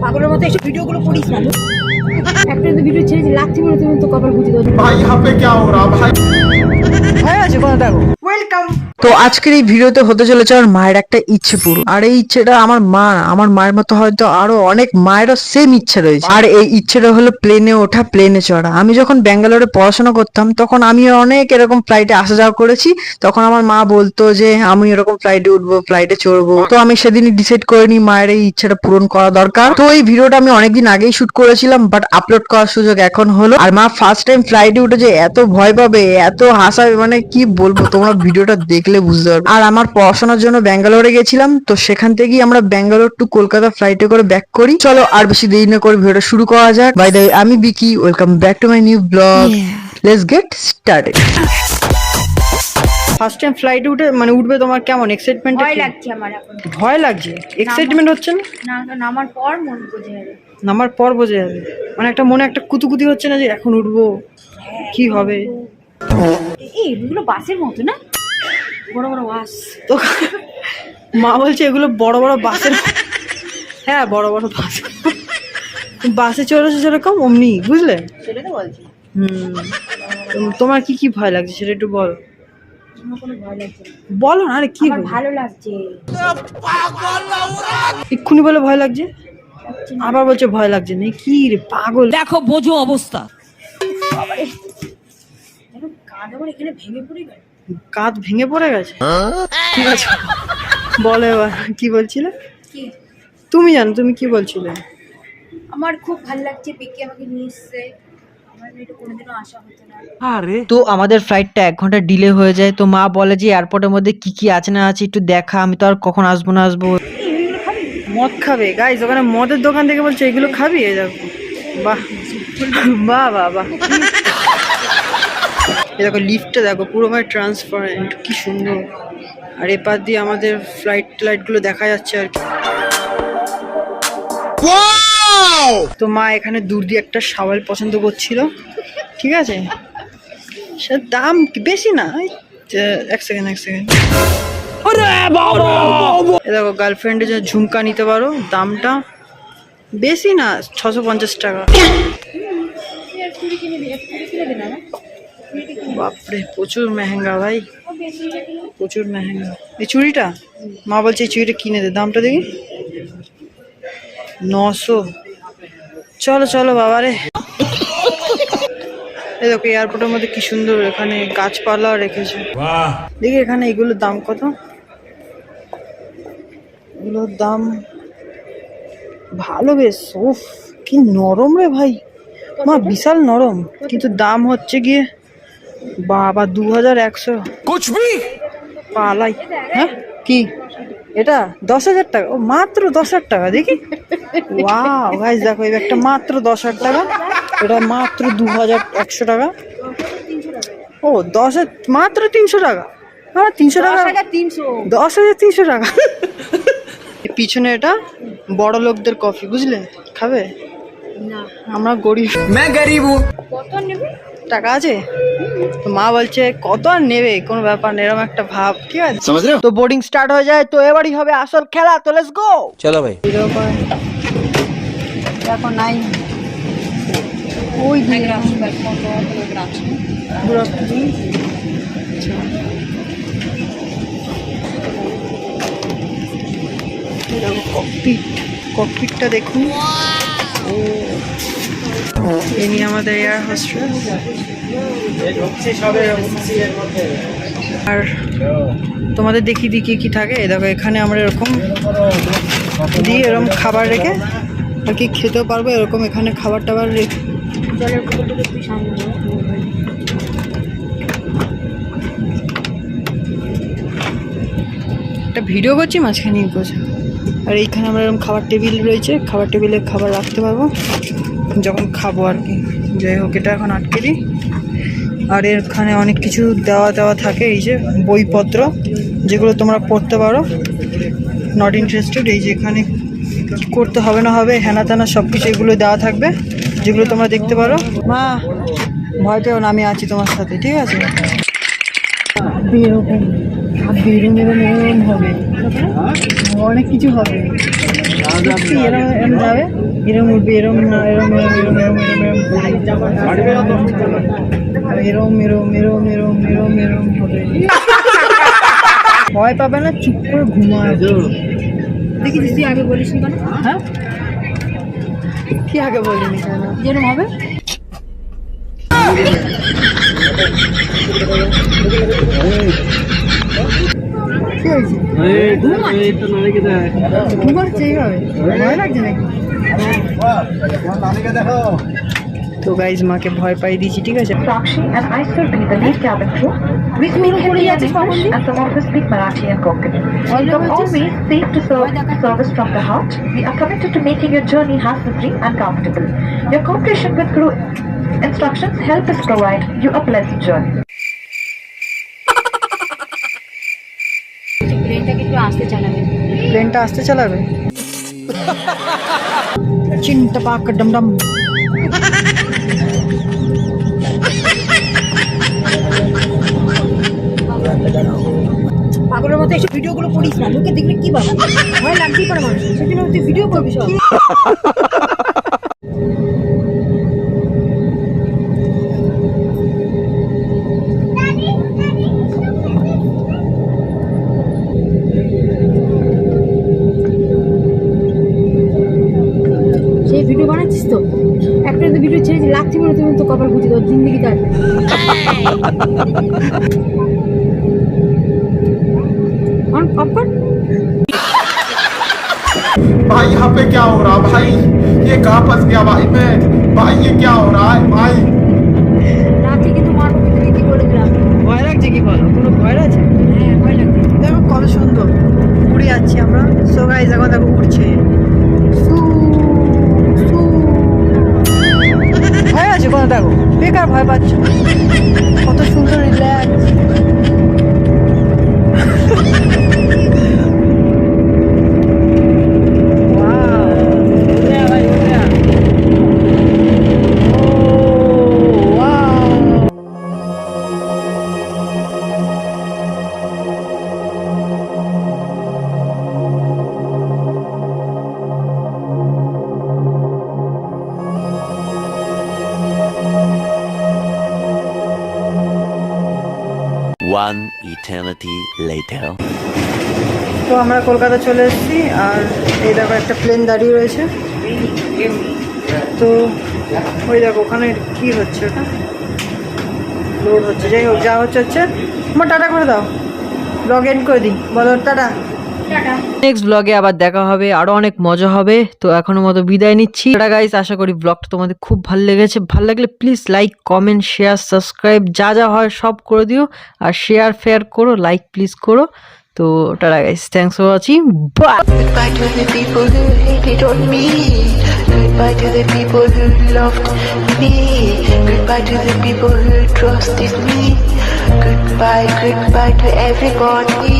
পাগলের মতো এইসব ভিডিওগুলো করিস না। একটা ভিডিও ছেড়েছি লাগছে মনে তুমি তো কপাল বুঝে দাও भाई यहाँ पे क्या हो रहा भाई। হয়ে আছে কথা দেখো। ওয়েলকাম। তো আজকের এই ভিডিওতে হতে চলেছে আমার মায়ের একটা ইচ্ছে পুরো। আর এই ইচ্ছেটা আমার মায়ের মতো হয়তো আরো অনেক মায়েরও সেম ইচ্ছে রয়েছে। আর এই ইচ্ছেটা হলো প্লেনে ওঠা, প্লেনে চড়া। আমি যখন ব্যাঙ্গালোরে পড়াশোনা করতাম তখন আমি অনেক এরকম ফ্লাইটে আসা যাওয়া করেছি। তখন আমার মা বলতো যে আমি এরকম ফ্লাইটে উঠবো, ফ্লাইটে চড়বো। তো আমি সেদিনই ডিসাইড করে নি মায়ের এই ইচ্ছেটা পূরণ করা দরকার। তো এই ভিডিওটা আমি অনেকদিন আগেই শুট করেছিলাম, বাট আপলোড করার সুযোগ এখন হলো। আর মা ফার্স্ট টাইম ফ্লাইটে উঠে যে এত ভয় পাবে, এত হাসাবে, মানে কি বলবো, তোমরা ভিডিওটা দেখলে বুঝতে পারবে। আর আমার পড়াশোনার জন্য ব্যাঙ্গালোরে গেছিলাম, তো সেখান থেকেই আমরা ব্যাঙ্গালোর টু কলকাতা ফ্লাইটে করে ব্যাক করি। চলো আর বেশি দেরি না করে ভিডিওটা শুরু করা যাক। বাই দ্য ওয়ে, আমি Vicky, welcome back to my new blog. Let's get started. First time ফ্লাইটে উঠবে তোমার কেমন এক্সাইটমেন্ট? ভয় লাগছে আমার এখন। ভয় লাগছে, এক্সাইটমেন্ট হচ্ছে না? না নামার পর মন বুঝে যাবে। নামার পর বোঝা যাবে, মানে একটা মনে একটা কুতুকুতি হচ্ছে না যে এখন উঠবো, কি হবে। এই এগুলো বাসের মতো না, বড় বড় বাস। তো মা বলছে এগুলো বড় বড় বাসের। হ্যাঁ, বড় বড় বাস। বাসে চড়েছে যেরকম অমনি, বুঝলে? সেটা তো বলছি। তোমার কি কি ভয় লাগছে সেটা একটু বলো। আমার কোনো ভয় লাগছে না। বলো না, আরে কি আমার হলো? ভালো লাগছে। এক্ষুনি বলে ভয় লাগছে, আবার বলছে ভয় লাগছে না। কি রে পাগল, দেখো বোঝো অবস্থা। দেখো কাঁধ আমার এখানে ভেঙে পড়ে গেল। কাঁধ ভেঙে পড়ে গেছে? ঠিক আছে, বলো এবার কি বলছিলে। কি তুমি জানো, তুমি কি বলছিলে? আমার খুব ভালো লাগছে, পিকে আমাকে নিয়ে এসছে। আমার এটা কোনোদিনও আশা হতো না। তো আমাদের ফ্লাইটটা 1 ঘন্টা ডিলে হয়ে যায়। তো মা বলে যে এয়ারপোর্টের মধ্যে কি কি আছে না আছে একটু দেখা। আমি তো আর কখন আসবো না আসবো। মদ খাবে গাইস, ওখানে মদের দোকান থেকে বলছে এগুলো খাবি। এই দেখো, বাহ বাহ বাহ বাহ। এই দেখো লিফটটা দেখো, পুরো মানে ট্রান্সপারেন্ট, কি সুন্দর। আর এপার দিয়ে আমাদের ফ্লাইট গুলো দেখা যাচ্ছে আর কি। তো মা এখানে দূর দিয়ে একটা শাওয়াল পছন্দ করছিল, ঠিক আছে? সে দাম বেশি না, এক সেকেন্ড। দেখো গার্লফ্রেন্ডের জন্য ঝুমকা নিতে পারো, দামটা বেশি না, 650 টাকা। বাপরে, প্রচুর মেহেঙ্গা ভাই, প্রচুর মেহেঙ্গা। এই চুড়িটা মা বলছে এই চুড়িটা কিনে দে, দামটা দেখি 900। চলো চলো বাবারে। এই দেখো এয়ারপোর্টের মধ্যে কি সুন্দর এখানে গাছপালা রেখেছে। দেখি এখানে এগুলোর দাম কত। এগুলোর দাম ভালো, বেশ। উফ কি নরম রে ভাই, মা বিশাল নরম। কিন্তু দাম হচ্ছে গিয়ে বাবা 2100 পালাই। হ্যাঁ কি এটা 10,000 টাকা? ও মাত্র 10,000 টাকা। দেখি, ওয়াও গাইস দেখো এই ব্যাগটা মাত্র 10,000 টাকা, এটা মাত্র 2100 টাকা। ও 10,000 মাত্র 300 টাকা। হ্যাঁ 300 টাকা, 10,300 টাকা। পিছনে এটা বড় লোকদের কফি, বুঝলে? খাবে না, আমরা গরিব। কত নেবে? টাকা আছে তো মা বলছে কত আর নেবে, কোনো ব্যাপার না, এরকম একটা ভাব, ঠিক আছে? তো বোর্ডিং স্টার্ট হয়ে যায়, তো এবারই হবে আসল খেলা। তো লেটস গো, চলো ভাই। দেখো নাই ওই দিকে রাস্তা কত লোক আছে। ককপিটটা দেখুন। ইনি আমাদের এয়ার হোস্টেস। আর তোমাদের দেখিয়ে দিই কি থাকে। দেখো এখানে আমরা এরকম দিয়ে এরকম খাবার রেখে আর কি খেতেও পারবো, এরকম এখানে খাবার টাবার রেখে। জলের বোতলটা একটু সামনে একটা ভিডিও করছি মাঝখানে করছে। আর এইখানে আমরা এরকম খাবার টেবিল রয়েছে, খাবার টেবিলে খাবার রাখতে পারবো যখন খাবো আর কি। যাই হোক, এটা এখন আটকে দিই। আর এখানে অনেক কিছু দেওয়া থাকে, এই যে বইপত্র যেগুলো তোমরা পড়তে পারো। নট ইন্টারেস্টেড, এই যে এখানে করতে হবে না হবে হেনা তেনা সব কিছু এগুলো দেওয়া থাকবে, যেগুলো তোমরা দেখতে পারো। মা ভয় পেও না, আমি আছি তোমার সাথে, ঠিক আছে? এরকম হবে, অনেক কিছু হবে, এরকম যাবে। এরম উঠবে, এরম না, এরম এরম এরম এরম এরম এরম এরম এরম এরম এরম হবে। ভয় পাবে না, চুপ করে ঘুমায়। দেখি তুই আগে বলিস কেন? হ্যাঁ, কি আগে বলিনি কেন? যেরকম হবে কি হয়েছে? ঘুমাচ্ছে এইভাবে, ভয় লাগছে নাকি? তো গাইজ মাকে ভয় পাই দিয়েছি, ঠিক আছে? Sakshi and I will be the lead cabin crew. We speak Hindi and English and some of us speak Marathi and Konkan. We come always safe to serve service from the heart. We are committed to making your journey hassle-free and comfortable. Your cooperation with crew instructions help us provide you a pleasant journey. প্লেনটাকে একটু আস্তে চালাবে। প্লেনটা আসতে চালাবে। চিন্তা পাক Dom Dom. পাগলের মতো এসব ভিডিওগুলো করিস না, লোকে দেখলে কি পাবে? ভয় লাগতেই পারে মানুষের, সেজন্য তুই ভিডিও করবি সব। সেই ভিডিও বানাচ্ছিস তো, একটা তো ভিডিও ছেড়েছি, লাগছে বলে তুমি তো কপাল বুঝে দাও, জিন্দিগি তার भाई यहाँ पे क्या हो रहा भाई? ये कहाँ फंस गया भाई मैं? भाई ये क्या हो रहा है भाई? রাতে কিন্তু মারবো, কিন্তু কি বলে দিলাম। ভয় লাগছে কি বলো? কোনো ভয় আছে? হ্যাঁ ভয় লাগছে। দেখো কত সুন্দর উড়ে যাচ্ছি আমরা। সো গাইজ এখন দেখো উড়ছে। ভয় আছে কোনো? দেখো বেকার ভয় পাচ্ছ, কত সুন্দর রিল্যাক্স। One eternity later. তো আমরা কলকাতা চলে এসেছি, আর এই দেখো একটা প্লেন দাঁড়িয়ে রয়েছে। তো ওই দেখো ওখানে কি হচ্ছে, ওটা লোড হচ্ছে। যাই হোক, যা হচ্ছে হচ্ছে। আমার টাটা করে দাও, ব্লগ এন্ড করে দিই, বলো টাটা। নেক্সট ব্লগে আবার দেখা হবে, আরো অনেক মজা হবে। তো এখনো মতো বিদায় নিচ্ছি। টাটা গাইস, আশা করি ব্লগটা তোমাদের খুব ভালো লেগেছে। ভালো লাগলে please like, comment, share, subscribe যা যা হয় সব করে দিও। আর শেয়ার ফেয়ার করো, লাইক প্লিজ করো। তো tata guys, thanks for watching, bye. Goodbye to the people who hated on me. Goodbye to the people who loved me. Goodbye to the people who trusted me. Goodbye, goodbye to everybody.